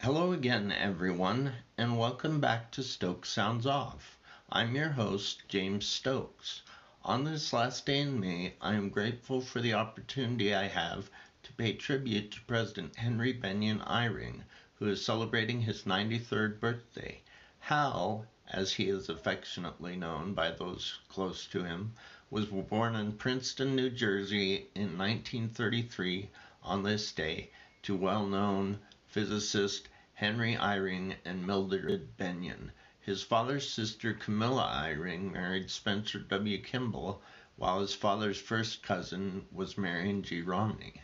Hello again, everyone, and welcome back to Stokes Sounds Off. I'm your host, James Stokes. On this last day in May, I am grateful for the opportunity I have to pay tribute to President Henry Benyon Eyring, who is celebrating his 93rd birthday. Hal, as he is affectionately known by those close to him, was born in Princeton, New Jersey in 1933 on this day to well-known physicist Henry Eyring and Mildred Benyon. His father's sister Camilla Eyring married Spencer W. Kimball, while his father's first cousin was Marion G. Romney.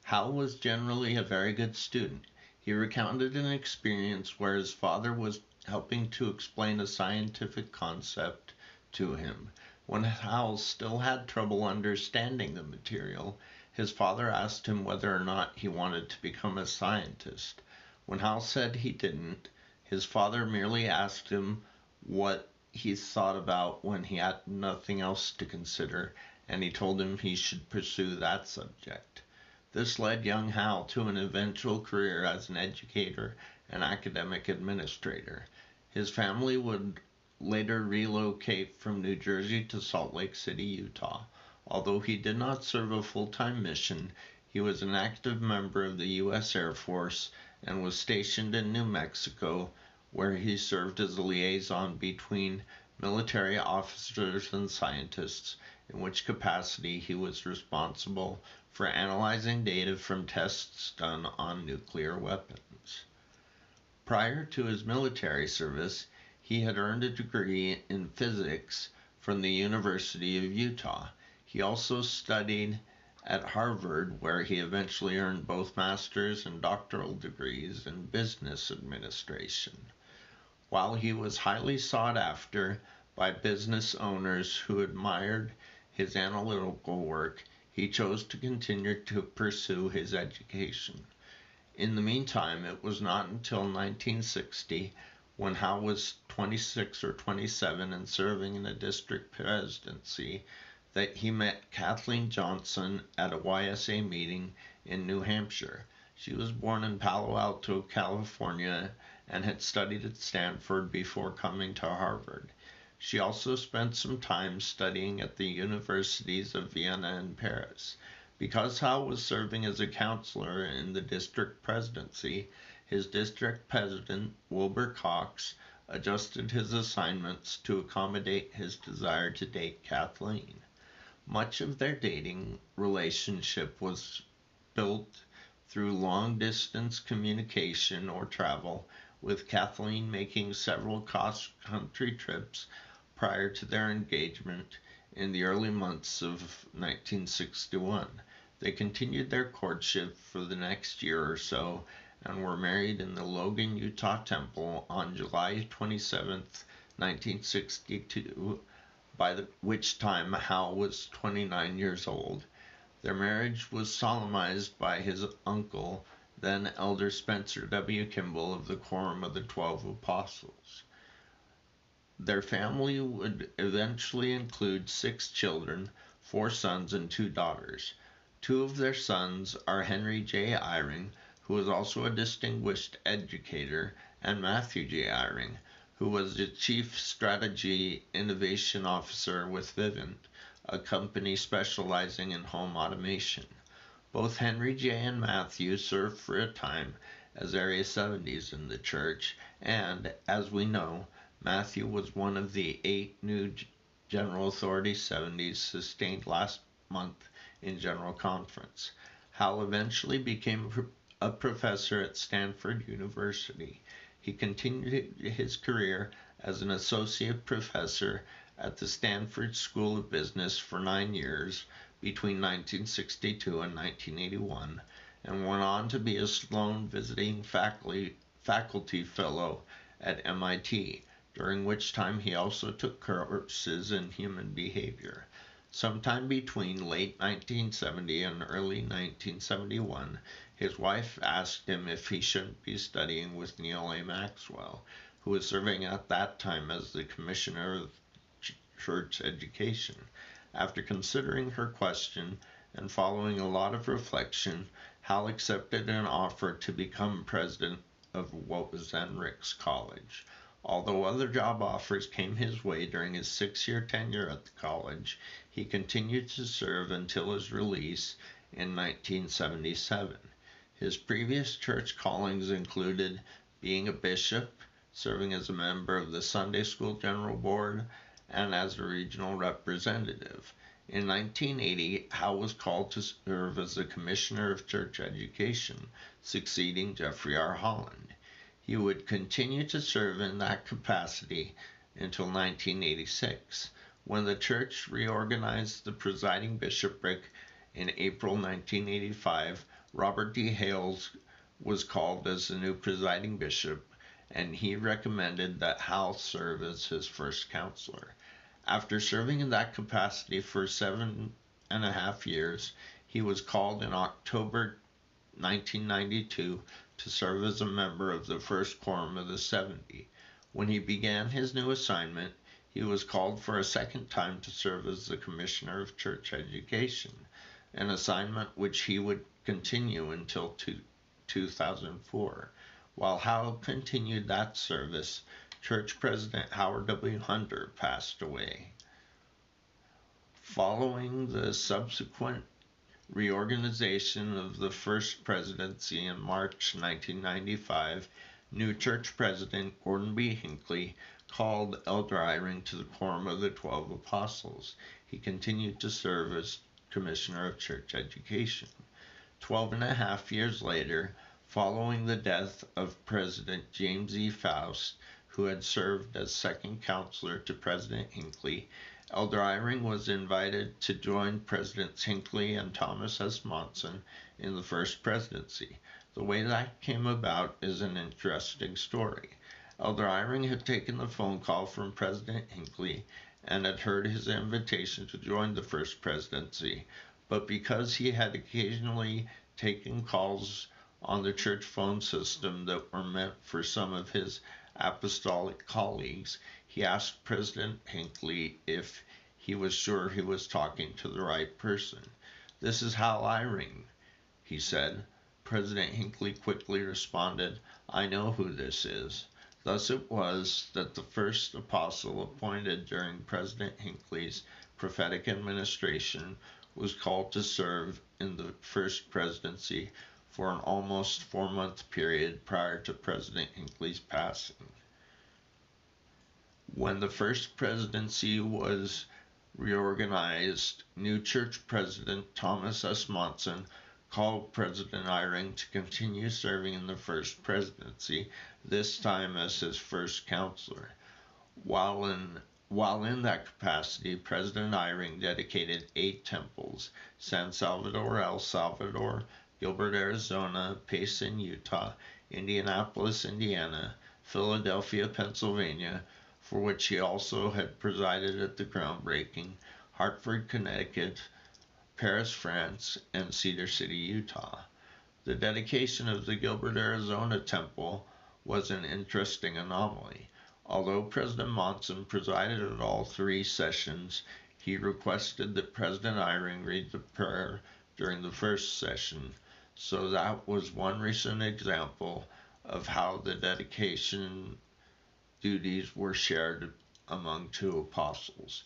Hal was generally a very good student. He recounted an experience where his father was helping to explain a scientific concept to him. When Hal still had trouble understanding the material, his father asked him whether or not he wanted to become a scientist. When Hal said he didn't, his father merely asked him what he thought about when he had nothing else to consider, and he told him he should pursue that subject. This led young Hal to an eventual career as an educator and academic administrator. His family would later relocate from New Jersey to Salt Lake City, Utah. Although he did not serve a full-time mission, he was an active member of the U.S. Air Force and was stationed in New Mexico, where he served as a liaison between military officers and scientists, in which capacity he was responsible for analyzing data from tests done on nuclear weapons. Prior to his military service, he had earned a degree in physics from the University of Utah. He also studied at Harvard, where he eventually earned both master's and doctoral degrees in business administration. While he was highly sought after by business owners who admired his analytical work, he chose to continue to pursue his education. In the meantime, it was not until 1960, when Hal was 26 or 27 and serving in a district presidency, that he met Kathleen Johnson at a YSA meeting in New Hampshire. She was born in Palo Alto, California, and had studied at Stanford before coming to Harvard. She also spent some time studying at the universities of Vienna and Paris. Because Hal was serving as a counselor in the district presidency, his district president, Wilbur Cox, adjusted his assignments to accommodate his desire to date Kathleen. Much of their dating relationship was built through long-distance communication or travel, with Kathleen making several cross-country trips prior to their engagement in the early months of 1961. They continued their courtship for the next year or so and were married in the Logan, Utah temple on July 27, 1962, which time Hal was 29 years old. Their marriage was solemnized by his uncle, then Elder Spencer W. Kimball of the Quorum of the 12 Apostles. Their family would eventually include 6 children, 4 sons and 2 daughters. 2 of their sons are Henry J. Eyring, who was also a distinguished educator, and Matthew J. Eyring, who was the Chief Strategy Innovation Officer with Vivint, a company specializing in home automation. Both Henry J. and Matthew served for a time as Area 70s in the church, and, as we know, Matthew was one of the 8 new General Authority 70s sustained last month in General Conference. Hal eventually became a professor at Stanford University. He continued his career as an associate professor at the Stanford School of Business for 9 years between 1962 and 1981, and went on to be a Sloan visiting faculty fellow at MIT, during which time he also took courses in human behavior. Sometime between late 1970 and early 1971, his wife asked him if he shouldn't be studying with Neil A. Maxwell, who was serving at that time as the Commissioner of Church Education. After considering her question and following a lot of reflection, Hal accepted an offer to become president of what was then Ricks College. Although other job offers came his way during his 6-year tenure at the college, he continued to serve until his release in 1977. His previous church callings included being a bishop, serving as a member of the Sunday School General Board, and as a regional representative. In 1980, Howe was called to serve as the Commissioner of Church Education, succeeding Jeffrey R. Holland. He would continue to serve in that capacity until 1986, when the church reorganized the presiding bishopric in April 1985. Robert D. Hales was called as the new presiding bishop, and he recommended that Howe serve as his first counselor. After serving in that capacity for 7.5 years, he was called in October 1992 to serve as a member of the First Quorum of the 70. When he began his new assignment, he was called for a second time to serve as the Commissioner of Church Education, an assignment which he would continue until 2004. While Howe continued that service, Church President Howard W. Hunter passed away. Following the subsequent reorganization of the First Presidency in March 1995, new church president Gordon B. Hinckley called Elder Eyring to the Quorum of the 12 Apostles. He continued to serve as Commissioner of Church Education. 12.5 years later, following the death of President James E. Faust, who had served as second counselor to President Hinckley, Elder Eyring was invited to join Presidents Hinckley and Thomas S. Monson in the First Presidency. The way that came about is an interesting story. Elder Eyring had taken the phone call from President Hinckley and had heard his invitation to join the First Presidency, but because he had occasionally taken calls on the church phone system that were meant for some of his apostolic colleagues, he asked President Hinckley if he was sure he was talking to the right person. "This is Hal Eyring," he said. President Hinckley quickly responded, "I know who this is." Thus it was that the first apostle appointed during President Hinckley's prophetic administration was called to serve in the First Presidency for an almost 4-month period prior to President Hinckley's passing. When the First Presidency was reorganized, new church president Thomas S. Monson called President Eyring to continue serving in the First Presidency, this time as his first counselor. While in that capacity, President Eyring dedicated 8 temples: San Salvador, El Salvador, Gilbert, Arizona, Payson, Utah, Indianapolis, Indiana, Philadelphia, Pennsylvania, for which he also had presided at the groundbreaking, Hartford, Connecticut, Paris, France, and Cedar City, Utah. The dedication of the Gilbert, Arizona temple was an interesting anomaly. Although President Monson presided at all 3 sessions, he requested that President Eyring read the prayer during the first session. So that was one recent example of how the dedication duties were shared among 2 apostles.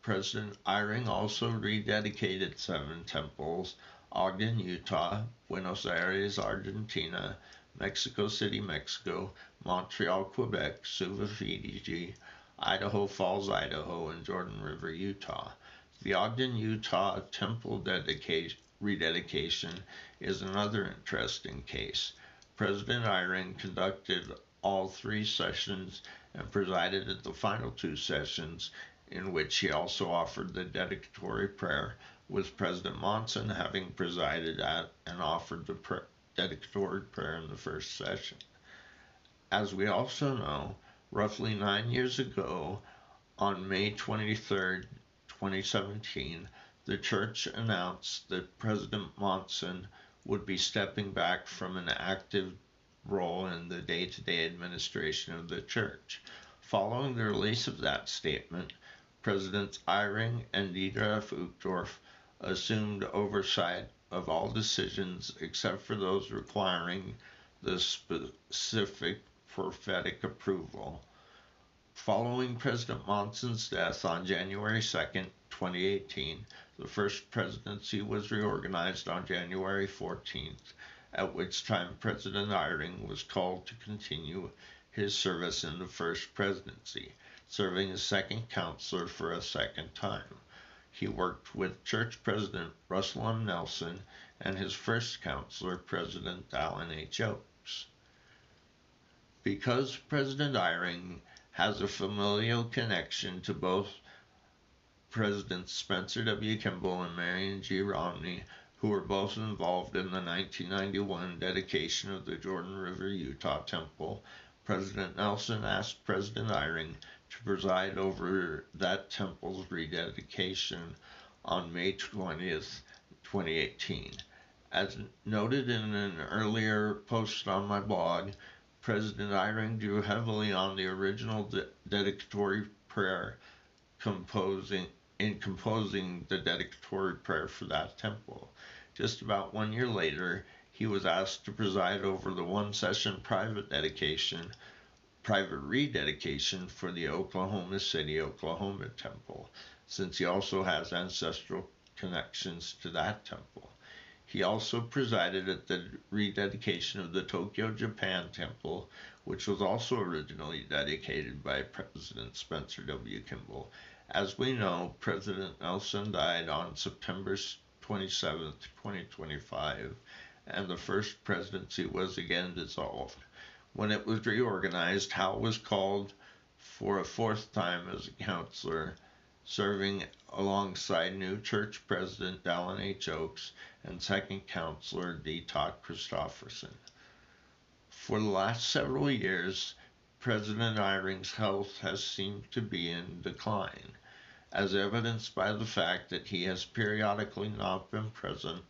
President Eyring also rededicated 7 temples: Ogden, Utah, Buenos Aires, Argentina, Mexico City, Mexico, Montreal, Quebec, Suva, Fiji, Idaho Falls, Idaho, and Jordan River, Utah. The Ogden, Utah temple rededication is another interesting case. President Eyring conducted all 3 sessions and presided at the final 2 sessions, in which he also offered the dedicatory prayer, with President Monson having presided at and offered the dedicatory prayer in the first session. As we also know, roughly 9 years ago, on May 23, 2017, the church announced that President Monson would be stepping back from an active role in the day-to-day administration of the church. Following the release of that statement, Presidents Eyring and Dieter F. Uchtdorf assumed oversight of all decisions except for those requiring the specific prophetic approval. Following President Monson's death on January 2nd, 2018, the first presidency was reorganized on January 14th, at which time President Eyring was called to continue his service in the first presidency, serving as second counselor for a second time. He worked with Church President Russell M. Nelson and his first counselor, President Alan H. Oaks. Because President Eyring has a familial connection to both Presidents Spencer W. Kimball and Marion G. Romney, who were both involved in the 1991 dedication of the Jordan River, Utah temple, President Nelson asked President Eyring to preside over that temple's rededication on May 20th, 2018. As noted in an earlier post on my blog, President Eyring drew heavily on the original dedicatory prayer composing the dedicatory prayer for that temple. Just about 1 year later, he was asked to preside over the one-session private rededication for the Oklahoma City, Oklahoma temple, since he also has ancestral connections to that temple. He also presided at the rededication of the Tokyo, Japan temple, which was also originally dedicated by President Spencer W. Kimball. As we know, President Nelson died on September 27, 2025, and the first presidency was again dissolved. When it was reorganized, Hal was called for a fourth time as a counselor, serving alongside new church president Alan H. Oaks and second counselor D. Todd Christofferson. For the last several years, President Eyring's health has seemed to be in decline, as evidenced by the fact that he has periodically not been present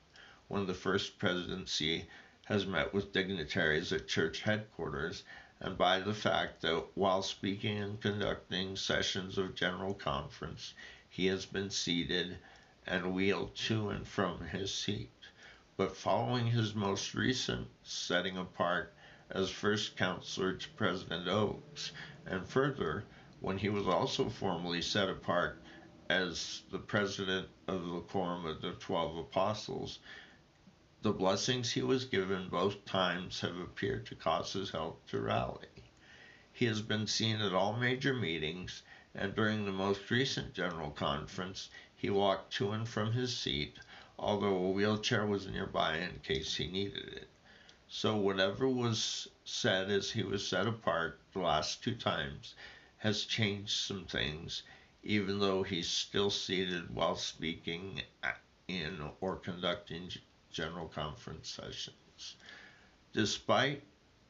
when the first presidency has met with dignitaries at church headquarters, and by the fact that while speaking and conducting sessions of General Conference, he has been seated and wheeled to and from his seat. But following his most recent setting apart as first counselor to President Oaks, and further, when he was also formally set apart as the president of the Quorum of the 12 Apostles, the blessings he was given both times have appeared to cause his health to rally. He has been seen at all major meetings, and during the most recent General Conference, he walked to and from his seat, although a wheelchair was nearby in case he needed it. So whatever was said as he was set apart the last two times has changed some things, even though he's still seated while speaking in or conducting General Conference sessions. Despite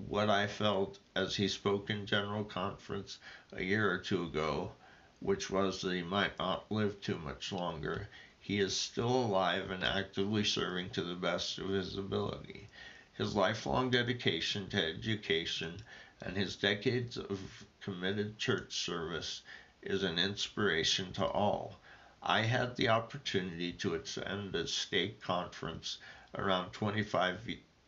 what I felt as he spoke in General Conference a year or two ago, which was that he might not live too much longer, he is still alive and actively serving to the best of his ability. His lifelong dedication to education and his decades of committed church service is an inspiration to all. I had the opportunity to attend a state conference around 25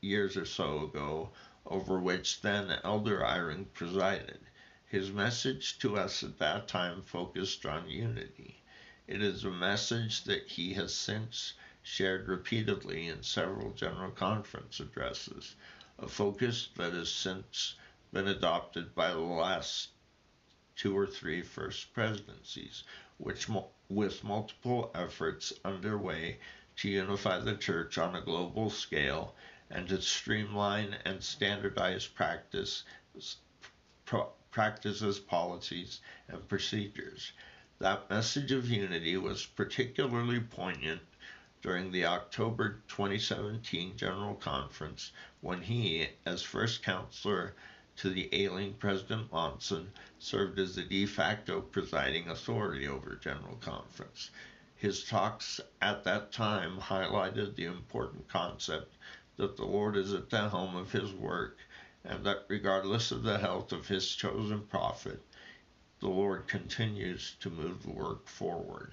years or so ago, over which then Elder Eyring presided. His message to us at that time focused on unity. It is a message that he has since shared repeatedly in several General Conference addresses, a focus that has since been adopted by the last 2 or 3 first presidencies, which with multiple efforts underway to unify the church on a global scale and to streamline and standardize practices, policies, and procedures. That message of unity was particularly poignant during the October 2017 General Conference, when he, as first counselor to the ailing President Monson, served as the de facto presiding authority over General Conference. His talks at that time highlighted the important concept that the Lord is at the helm of his work, and that regardless of the health of his chosen prophet, the Lord continues to move the work forward.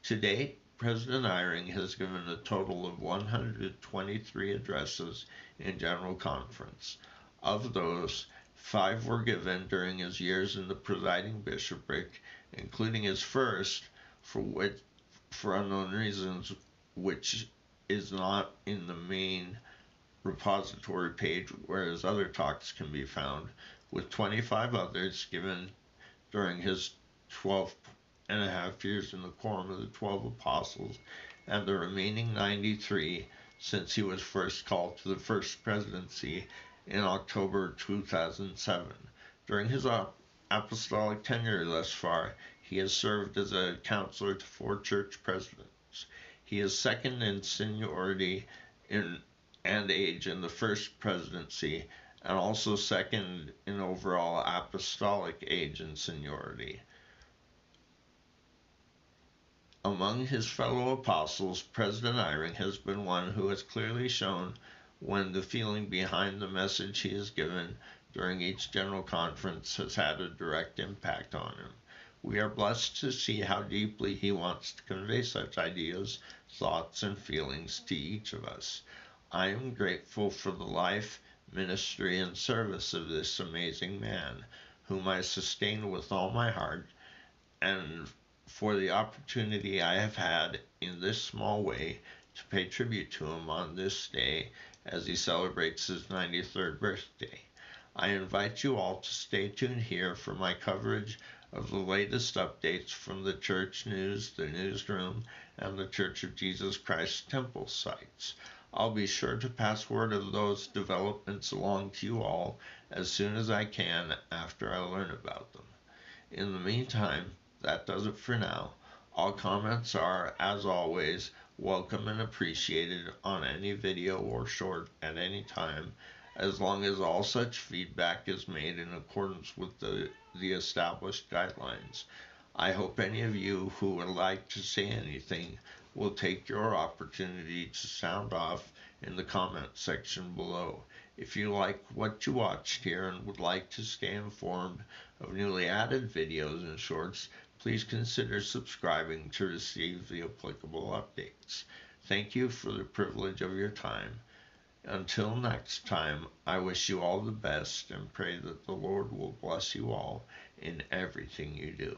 To date, President Eyring has given a total of 123 addresses in General Conference. Of those, 5 were given during his years in the presiding bishopric, including his first, for unknown reasons, which is not in the main repository page where his other talks can be found, with 25 others given during his 12.5 years in the Quorum of the 12 Apostles, and the remaining 93 since he was first called to the first presidency in October 2007. During his apostolic tenure thus far, he has served as a counselor to 4 church presidents. He is second in seniority and age in the first presidency, and also second in overall apostolic age and seniority. Among his fellow apostles, President Eyring has been one who has clearly shown when the feeling behind the message he has given during each General Conference has had a direct impact on him. We are blessed to see how deeply he wants to convey such ideas, thoughts, and feelings to each of us. I am grateful for the life, ministry, and service of this amazing man, whom I sustain with all my heart, and for the opportunity I have had in this small way to pay tribute to him on this day as he celebrates his 93rd birthday. I invite you all to stay tuned here for my coverage of the latest updates from the Church News, the Newsroom, and the Church of Jesus Christ Temple sites. I'll be sure to pass word of those developments along to you all as soon as I can after I learn about them. In the meantime, that does it for now. All comments are, as always, welcome and appreciated on any video or short at any time, as long as all such feedback is made in accordance with the established guidelines. I hope any of you who would like to say anything will take your opportunity to sound off in the comment section below. If you like what you watched here and would like to stay informed of newly added videos and shorts, please consider subscribing to receive the applicable updates. Thank you for the privilege of your time. Until next time, I wish you all the best and pray that the Lord will bless you all in everything you do.